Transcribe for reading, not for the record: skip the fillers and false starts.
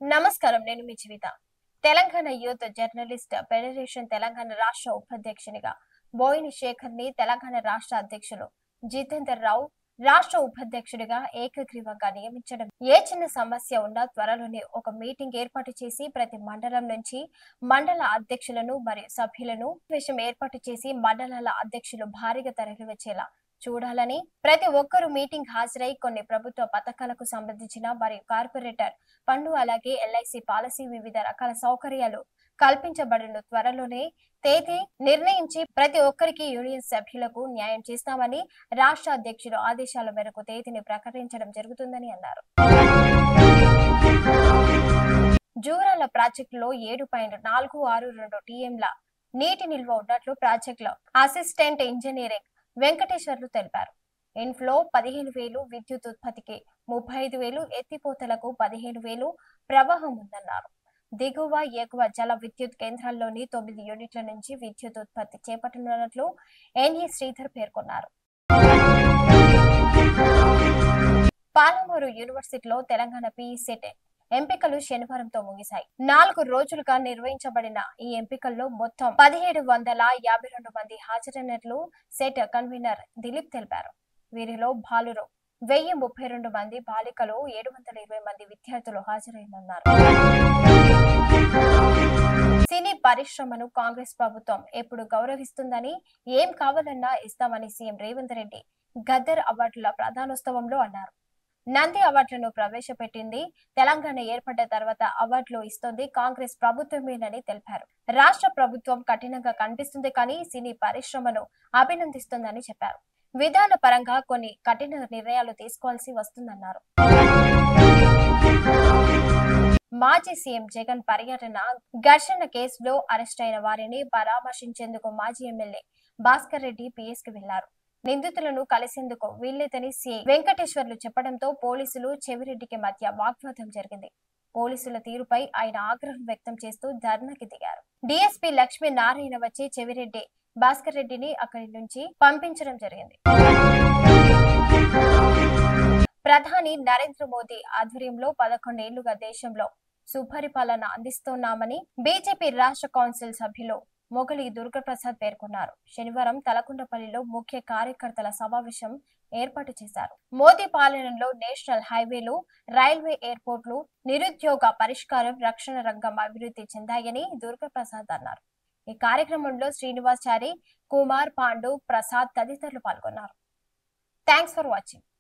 నమస్కారం, నేను మీ Jeevitha. Telangana youth journalist federation Telangana రాష్ట్ర ఉపాధ్యక్షునిగా బోయిని శేఖర్ ని తెలంగాణ రాష్ట్ర అధ్యక్షులు జితేందర్ రావు రాష్ట్ర ఉపాధ్యక్షుడిగా ఏకగ్రీవంగా నియమించడం. ఏ చిన్న సమస్య ఉన్నా త్వరలోనే ఒక మీటింగ్ ఏర్పాటు చేసి ప్రతి మండలం నుంచి మండల అధ్యక్షులను మరియు సభ్యులను విషయం ఏర్పాటు చేసి మండలాల అధ్యక్షులు భారీగా తరలివచ్చేలా చూడాలని, ప్రతి ఒక్కరూ మీటింగ్ హాజరై కొన్ని ప్రభుత్వ పథకాలకు సంబంధించిన మరియు కార్పొరేటర్ పన్ను అలాగే ఎల్ఐసి పాలసీ వివిధ రకాల సౌకర్యాలు కల్పించబడును. త్వరలోనే తేదీ నిర్ణయించి ప్రతి ఒక్కరికి యూనియన్ సభ్యులకు న్యాయం చేస్తామని రాష్ట్ర అధ్యక్షులు ఆదేశాల మేరకు తేదీని ప్రకటించడం జరుగుతుందని అన్నారు. జూరాల ప్రాజెక్టులో 7.462 టీఎంల నీటి నిల్వ ఉన్నట్లు ప్రాజెక్టులో అసిస్టెంట్ ఇంజనీరింగ్ వెంకటేశ్వర్లు తెలిపారు. ఇన్ఫ్లో 15,000, విద్యుత్ ఉత్పత్తికి 35,000, ఎత్తిపోతలకు 15,000 ప్రవాహం ఉందన్నారు. దిగువ ఎగువ జల విద్యుత్ కేంద్రాల్లోని 9 యూనిట్ల నుంచి విద్యుత్ ఉత్పత్తి చేపట్టనున్నట్లు ఎన్ఈ శ్రీధర్ పేర్కొన్నారు. పాలమూరు యూనివర్సిటీలో తెలంగాణ పీఈసెట్ ఎంపికలు శనివారంతో ముగిశాయి. 4 రోజులుగా నిర్వహించబడిన ఈ ఎంపికల్లో మొత్తం 1,752 మంది హాజరైనట్లు సెట్ కన్వీనర్ దిలీప్ తెలిపారు. వీరిలో బాలురు 1,032 మంది, బాలికలు 720 మంది విద్యార్థులు హాజరైనన్నారు. సినీ పరిశ్రమను కాంగ్రెస్ ప్రభుత్వం ఎప్పుడు గౌరవిస్తుందని, ఏం కావాలన్నా ఇస్తామని సీఎం రేవంత్ రెడ్డి గద్దర్ అవార్డుల ప్రధానోత్సవంలో అన్నారు. నంది అవార్డులను ప్రవేశపెట్టింది తెలంగాణ ఏర్పడ్డ తర్వాత అవార్డులు ఇస్తోంది కాంగ్రెస్ ప్రభుత్వమేనని తెలిపారు. రాష్ట్ర ప్రభుత్వం కఠినంగా కనిపిస్తుంది కానీ సినీ పరిశ్రమను అభినందిస్తుందని చెప్పారు. విధాన పరంగా కొన్ని కఠిన నిర్ణయాలు తీసుకోవాల్సి వస్తుందన్నారు. మాజీ సీఎం జగన్ పర్యటన ఘర్షణ కేసులో అరెస్ట్ అయిన వారిని పరామర్శించేందుకు మాజీ ఎమ్మెల్యే భాస్కర్ రెడ్డి పిఎస్ కి వెళ్లారు. నిందితులను కలిసేందుకు వీల్లేదని సిఐ వెంకటేశ్వర్లు చెప్పడంతో పోలీసులు చెవిరెడ్డికి మధ్య వాగ్వాదం జరిగింది. పోలీసుల తీరుపై ఆయన ఆగ్రహం వ్యక్తం చేస్తూ ధర్నాకి దిగారు. డీఎస్పీ లక్ష్మీ నారాయణ వచ్చి చెవిరెడ్డి భాస్కర్ రెడ్డిని అక్కడి నుంచి పంపించడం జరిగింది. ప్రధాని నరేంద్ర మోదీ ఆధ్వర్యంలో 11 ఏళ్లుగా దేశంలో సుపరిపాలన అందిస్తున్నామని బీజేపీ రాష్ట్ర కౌన్సిల్ సభ్యులు మొగలి దుర్గప్రసాద్ పేర్కొన్నారు. శనివారం తలకొండపల్లిలో ముఖ్య కార్యకర్తల సమావేశం ఏర్పాటు చేశారు. మోదీ పాలనలో నేషనల్ హైవేలు, రైల్వే, ఎయిర్పోర్ట్లు, నిరుద్యోగ పరిష్కారం, రక్షణ రంగం అభివృద్ధి చెందాయని దుర్గప్రసాద్ అన్నారు. ఈ కార్యక్రమంలో శ్రీనివాచారి, కుమార్, పాండు, ప్రసాద్ తదితరులు పాల్గొన్నారు. Thanks for watching.